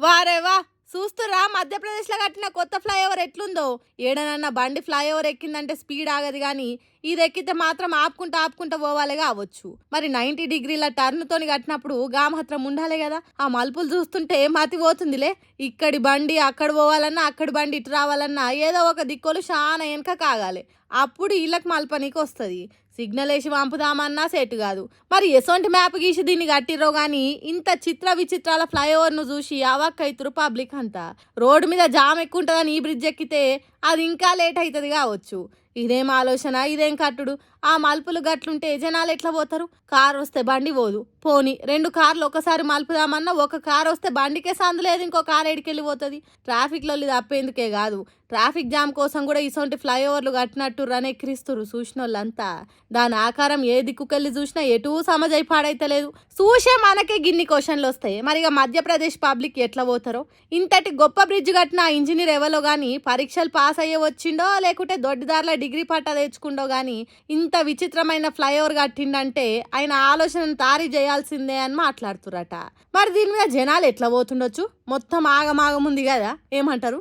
వారే వా చూస్తురా మధ్యప్రదేశ్లో కట్టిన కొత్త ఫ్లైఓవర్ ఎట్లుందో. ఏడనన్నా బండి ఫ్లైఓవర్ ఎక్కిందంటే స్పీడ్ ఆగదు కానీ ఇది ఎక్కితే మాత్రం ఆపుకుంటా పోవాలి కావచ్చు. మరి 90 డిగ్రీల టర్న్ తోని కట్టినప్పుడు గా మాత్రం ఉండాలి కదా. ఆ మలుపులు చూస్తుంటే మతి పోతుందిలే. ఇక్కడి బండి అక్కడ పోవాలన్నా అక్కడి బండి ఇటు రావాలన్నా ఏదో ఒక దిక్కులు చాలా వెనక కాగాలి. అప్పుడు ఇళ్ళకి మలపనీకి వస్తుంది. సిగ్నల్ వేసి పంపుదామన్నా సెట్ కాదు. మరి ఎసొంటి మ్యాప్ గీసి దీన్ని కట్టిరో గాని ఇంత చిత్ర విచిత్రాల ఫ్లైఓవర్ను చూసి అవాక్కైతురు పబ్లిక్ అంతా. రోడ్డు మీద జామ్ ఎక్కువ ఉంటుందని ఈ బ్రిడ్జ్ ఎక్కితే అది ఇంకా లేట్ అవుతుంది కావచ్చు. ఇదేం ఆలోచన, ఇదేం కట్టుడు. ఆ మలుపులు గట్లుంటే జనాలు ఎట్లా పోతారు? కారు వస్తే బండి పోదు. పోని 2 కార్లు ఒకసారి మలుపుదామన్నా ఒక కారు వస్తే బండికే సందు లేదు, ఇంకో కారు ఎడికెళ్ళిపోతుంది. ట్రాఫిక్లో ఇది అప్పేందుకే కాదు, ట్రాఫిక్ జామ్ కోసం కూడా ఇసొంటి ఫ్లైఓవర్లు కట్టినట్టు రన్ ఎక్కిరిస్తురు చూసినోళ్ళంతా. దాని ఆకారం ఏ దిక్కుకెళ్ళి చూసినా ఎటూ సమజై పాడైతలేదు. చూసే మనకే గిన్ని క్వశ్చన్లు వస్తాయి. మరి ఇక మధ్యప్రదేశ్ పబ్లిక్ ఎట్లా పోతారో. ఇంతటి గొప్ప బ్రిడ్జ్ కట్టిన ఇంజనీర్ ఎవరో గానీ పరీక్షలు పాస్ అయ్యే వచ్చిండో లేకుంటే దొడ్డిదారుల డిగ్రీ పట్టా తెచ్చుకుండో గానీ ఇంత విచిత్రమైన ఫ్లైఓవర్ కట్టిండంటే ఆయన ఆలోచనను తారీ చేయాల్సిందే అని మాట్లాడుతురట. మరి దీని మీద జనాలు ఎట్లా పోతుండొచ్చు? మొత్తం ఆగమాగముంది కదా, ఏమంటారు?